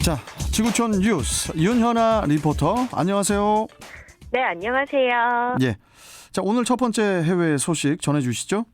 자, 지구촌 뉴스 윤현아 리포터, 안녕하세요. 네, 안녕하세요. 예. 자, 오늘 첫 번째 해외 소식 전해주시죠.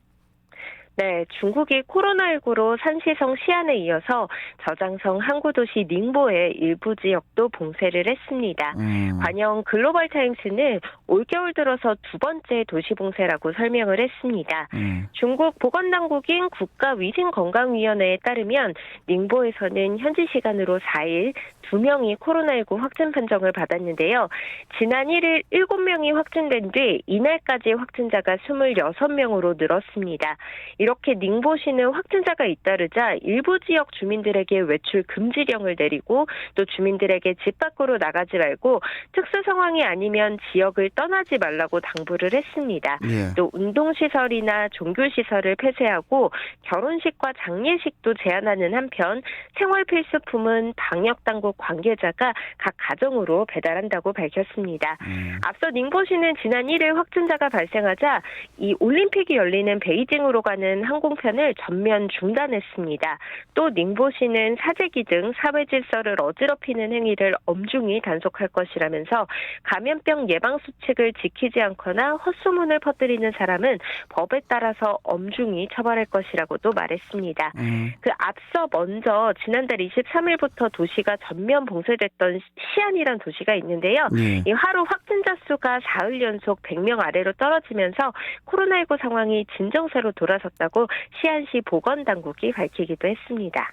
네, 중국이 코로나19로 산시성 시안에 이어서 저장성 항구도시 닝보의 일부 지역도 봉쇄를 했습니다. 관영 글로벌타임스는 올겨울 들어서 두 번째 도시 봉쇄라고 설명을 했습니다. 중국 보건당국인 국가위생건강위원회에 따르면 닝보에서는 현지 시간으로 4일 2명이 코로나19 확진 판정을 받았는데요. 지난 1일 7명이 확진된 뒤 이날까지 확진자가 26명으로 늘었습니다. 이렇게 닝보시는 확진자가 잇따르자 일부 지역 주민들에게 외출 금지령을 내리고 또 주민들에게 집 밖으로 나가지 말고 특수 상황이 아니면 지역을 떠나지 말라고 당부를 했습니다. 예. 또 운동시설이나 종교시설을 폐쇄하고 결혼식과 장례식도 제한하는 한편 생활 필수품은 방역당국 관계자가 각 가정으로 배달한다고 밝혔습니다. 앞서 닝보시는 지난 1일 확진자가 발생하자 이 올림픽이 열리는 베이징으로 가는 항공편을 전면 중단했습니다. 또 닝보시는 사재기 등 사회 질서를 어지럽히는 행위를 엄중히 단속할 것이라면서 감염병 예방 수칙을 지키지 않거나 헛소문을 퍼뜨리는 사람은 법에 따라서 엄중히 처벌할 것이라고도 말했습니다. 그 앞서 먼저 지난달 23일부터 도시가 전면 봉쇄됐던 시안이란 도시가 있는데요. 이 하루 확진자 수가 4일 연속 100명 아래로 떨어지면서 코로나19 상황이 진정세로 돌아섰다고 시안시 보건당국이 밝히기도 했습니다.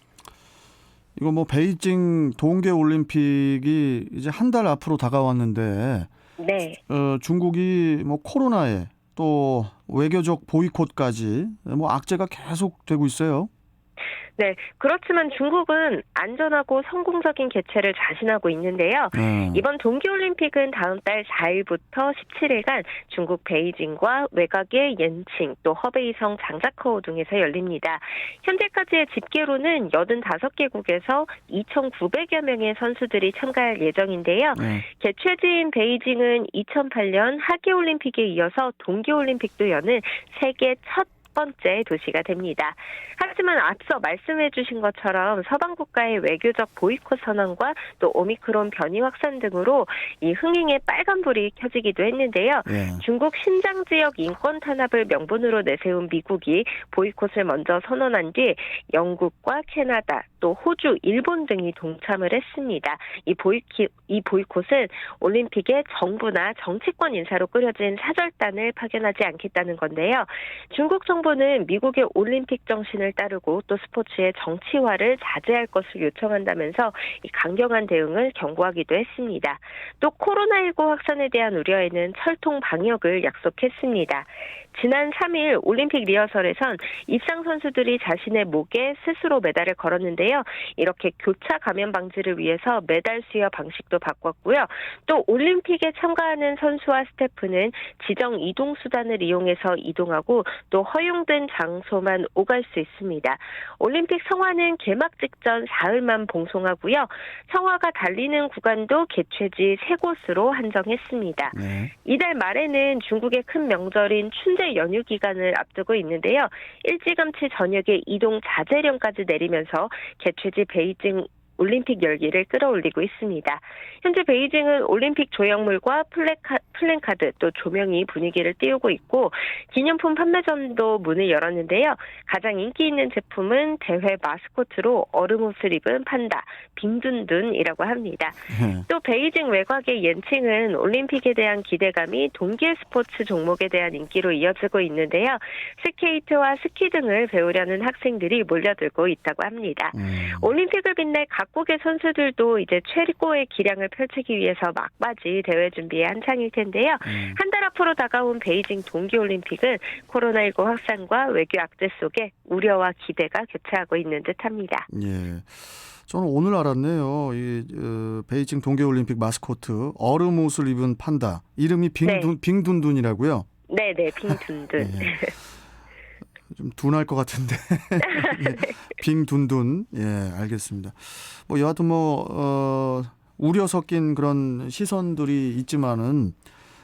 이거 뭐 베이징 동계올림픽이 이제 한 달 앞으로 다가왔는데, 네. 중국이 뭐 코로나에 또 외교적 보이콧까지 뭐 악재가 계속되고 있어요. 네, 그렇지만 중국은 안전하고 성공적인 개최를 자신하고 있는데요. 이번 동계올림픽은 다음 달 4일부터 17일간 중국 베이징과 외곽의 옌칭 또 허베이성 장자커우 등에서 열립니다. 현재까지의 집계로는 85개국에서 2,900여 명의 선수들이 참가할 예정인데요. 개최지인 베이징은 2008년 하계올림픽에 이어서 동계올림픽도 여는 세계 첫 번째 도시가 됩니다. 하지만 앞서 말씀해 주신 것처럼 서방 국가의 외교적 보이콧 선언과 또 오미크론 변이 확산 등으로 이 흥행의 빨간불이 켜지기도 했는데요. 중국 신장 지역 인권 탄압을 명분으로 내세운 미국이 보이콧을 먼저 선언한 뒤 영국과 캐나다 또 호주, 일본 등이 동참을 했습니다. 이 보이콧은 올림픽에 정부나 정치권 인사로 꾸려진 사절단을 파견하지 않겠다는 건데요. 중국 정부는 미국의 올림픽 정신을 따르고 또 스포츠의 정치화를 자제할 것을 요청한다면서 이 강경한 대응을 경고하기도 했습니다. 또 코로나19 확산에 대한 우려에는 철통 방역을 약속했습니다. 지난 3일 올림픽 리허설에선 입상 선수들이 자신의 목에 스스로 메달을 걸었는데요. 이렇게 교차 감염 방지를 위해서 메달 수여 방식도 바꿨고요. 또 올림픽에 참가하는 선수와 스태프는 지정 이동 수단을 이용해서 이동하고 또 허용된 장소만 오갈 수 있습니다. 올림픽 성화는 개막 직전 사흘만 봉송하고요. 성화가 달리는 구간도 개최지 3곳으로 한정했습니다. 이달 말에는 중국의 큰 명절인 춘제 연휴 기간을 앞두고 있는데요. 일찌감치 저녁에 이동 자제령까지 내리면서 개최지 베이징 올림픽 열기를 끌어올리고 있습니다. 현재 베이징은 올림픽 조형물과 플랜카드 또 조명이 분위기를 띄우고 있고 기념품 판매점도 문을 열었는데요. 가장 인기 있는 제품은 대회 마스코트로 얼음 옷을 입은 판다, 빙둔둔이라고 합니다. 또 베이징 외곽의 옌칭은 올림픽에 대한 기대감이 동계 스포츠 종목에 대한 인기로 이어지고 있는데요. 스케이트와 스키 등을 배우려는 학생들이 몰려들고 있다고 합니다. 올림픽을 빛낼 각국의 선수들도 이제 최고의 기량을 펼치기 위해서 막바지 대회 준비에 한창일 텐데요. 한 달 앞으로 다가온 베이징 동계올림픽은 코로나19 확산과 외교 악재 속에 우려와 기대가 교차하고 있는 듯합니다. 예, 저는 오늘 알았네요. 베이징 동계올림픽 마스코트 얼음 옷을 입은 판다. 이름이 빙둔둔이라고요? 네네, 빙둔둔. 좀 둔할 것 같은데. 예, 빙둔둔. 예, 알겠습니다. 뭐 여하튼 우려 섞인 그런 시선들이 있지만은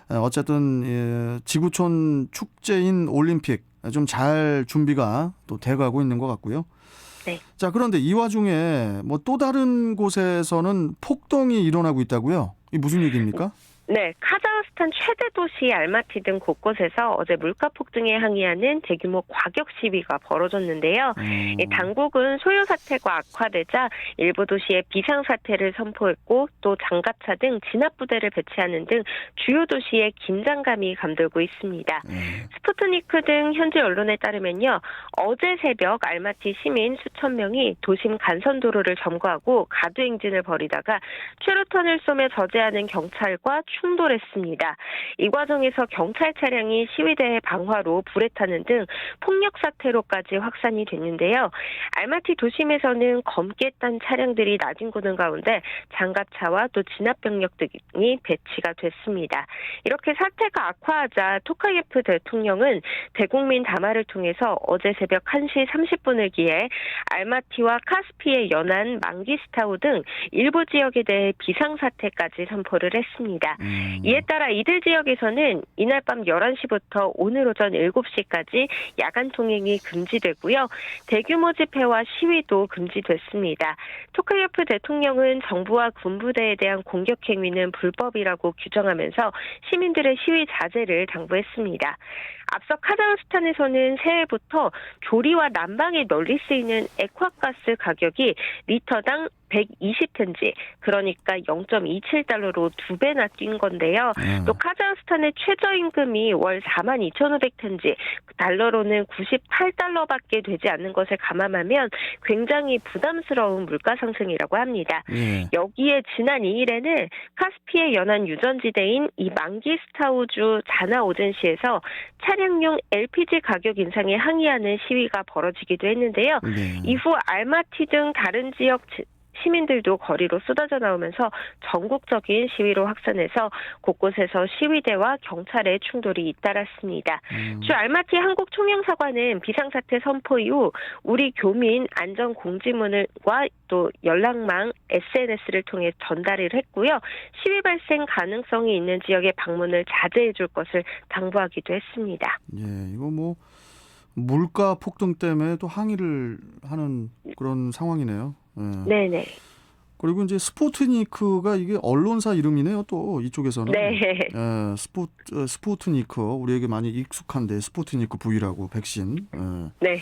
어쨌든 지구촌 축제인 올림픽 좀 잘 준비가 또 돼가고 있는 것 같고요. 네. 자, 그런데 이 와중에 뭐 또 다른 곳에서는 폭동이 일어나고 있다고요? 이게 무슨 얘기입니까? 네, 카자흐스탄 최대 도시 알마티 등 곳곳에서 어제 물가 폭등에 항의하는 대규모 과격 시위가 벌어졌는데요. 이 당국은 소요 사태가 악화되자 일부 도시에 비상 사태를 선포했고 또 장갑차 등 진압 부대를 배치하는 등 주요 도시에 긴장감이 감돌고 있습니다. 스푸트니크 등 현지 언론에 따르면요, 어제 새벽 알마티 시민 수천 명이 도심 간선도로를 점거하고 가두행진을 벌이다가 최루탄을 쏘며 저지하는 경찰과 충돌했습니다. 이 과정에서 경찰 차량이 시위대의 방화로 불에 타는 등 폭력 사태로까지 확산이 됐는데요. 알마티 도심에서는 검게 딴 차량들이 나뒹구는 가운데 장갑차와 또 진압병력 등이 배치가 됐습니다. 이렇게 사태가 악화하자 토카예프 대통령은 대국민 담화를 통해서 어제 새벽 1시 30분을 기해 알마티와 카스피에 연안 망기스타우 등 일부 지역에 대해 비상사태까지 선포를 했습니다. 이에 따라 이들 지역에서는 이날 밤 11시부터 오늘 오전 7시까지 야간 통행이 금지되고요. 대규모 집회와 시위도 금지됐습니다. 토카예프 대통령은 정부와 군부대에 대한 공격 행위는 불법이라고 규정하면서 시민들의 시위 자제를 당부했습니다. 앞서 카자흐스탄에서는 새해부터 조리와 난방에 널리 쓰이는 액화가스 가격이 리터당 120텐지, 그러니까 0.27달러로 2배나 뛴 건데요. 또 카자흐스탄의 최저임금이 월 42,500텐지, 달러로는 98달러밖에 되지 않는 것을 감안하면 굉장히 부담스러운 물가 상승이라고 합니다. 여기에 지난 2일에는 카스피의 연안 유전지대인 이 망기스타우주 자나오젠시에서 차량용 LPG 가격 인상에 항의하는 시위가 벌어지기도 했는데요. 이후 알마티 등 다른 지역 시민들도 거리로 쏟아져 나오면서 전국적인 시위로 확산해서 곳곳에서 시위대와 경찰의 충돌이 잇따랐습니다. 주 알마티 한국총영사관은 비상사태 선포 이후 우리 교민 안전 공지문과 또 연락망, SNS를 통해 전달을 했고요. 시위 발생 가능성이 있는 지역에 방문을 자제해 줄 것을 당부하기도 했습니다. 예, 이거 뭐 물가 폭등 때문에 또 항의를 하는 그런 상황이네요. 네네. 그리고 이제 스푸트니크가 이게 언론사 이름이네요. 또 이쪽에서는. 네. 스푸트니크 우리에게 많이 익숙한데 스푸트니크 V라고 백신. 네.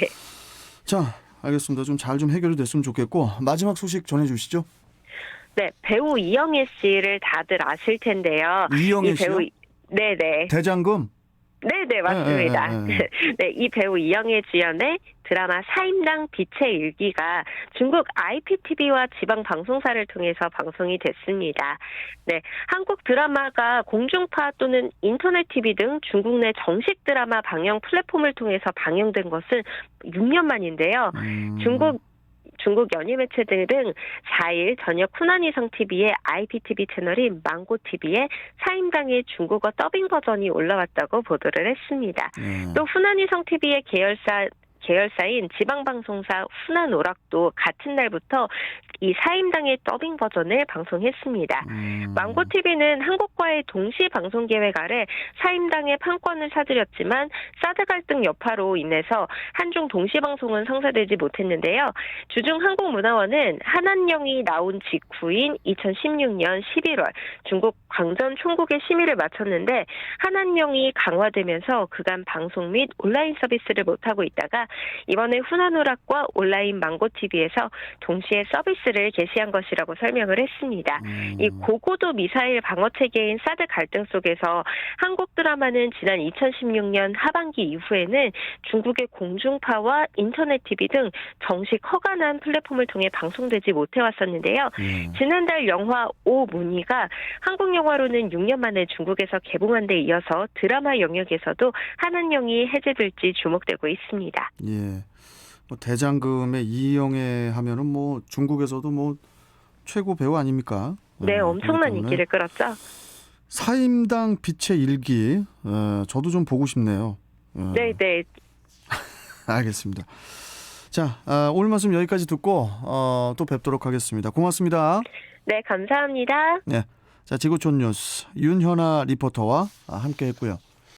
자, 알겠습니다. 좀 잘 좀 해결이 됐으면 좋겠고 마지막 소식 전해주시죠. 네, 배우 이영애 씨를 다들 아실 텐데요. 이영애 씨요? 네네. 대장금. 네네, 맞습니다. 네, 이 배우 이영애 주연의 드라마 사임당 빛의 일기가 중국 IPTV와 지방 방송사를 통해서 방송이 됐습니다. 네, 한국 드라마가 공중파 또는 인터넷 TV 등 중국 내 정식 드라마 방영 플랫폼을 통해서 방영된 것은 6년 만인데요. 중국 연예 매체들은 4일 저녁 후난이성 TV의 IPTV 채널인 망고TV에 사임당의 중국어 더빙 버전이 올라왔다고 보도를 했습니다. 또 후난이성 TV의 계열사인 지방방송사 후난오락도 같은 날부터 이 사임당의 더빙 버전을 방송했습니다. 망고TV는 한국과의 동시 방송 계획 아래 사임당의 판권을 사들였지만 사드 갈등 여파로 인해서 한중 동시 방송은 성사되지 못했는데요. 주중 한국문화원은 한한령이 나온 직후인 2016년 11월 중국 광전 총국의 심의를 마쳤는데 한한령이 강화되면서 그간 방송 및 온라인 서비스를 못하고 있다가 이번에 후난오락과 온라인 망고TV에서 동시에 서비스를 개시한 것이라고 설명을 했습니다. 이 고고도 미사일 방어체계인 사드 갈등 속에서 한국 드라마는 지난 2016년 하반기 이후에는 중국의 공중파와 인터넷 TV 등 정식 허가난 플랫폼을 통해 방송되지 못해왔었는데요. 지난달 영화 오문희가 한국 영화로는 6년 만에 중국에서 개봉한 데 이어서 드라마 영역에서도 한한령이 해제될지 주목되고 있습니다. 예, 뭐 대장금의 이영애 하면은 뭐 중국에서도 뭐 최고 배우 아닙니까? 네, 엄청난 인기를 끌었죠. 사임당 빛의 일기, 저도 좀 보고 싶네요. 네. 알겠습니다. 자, 오늘 말씀 여기까지 듣고 또 뵙도록 하겠습니다. 고맙습니다. 네, 감사합니다. 네, 자 지구촌 뉴스 윤현아 리포터와 함께했고요.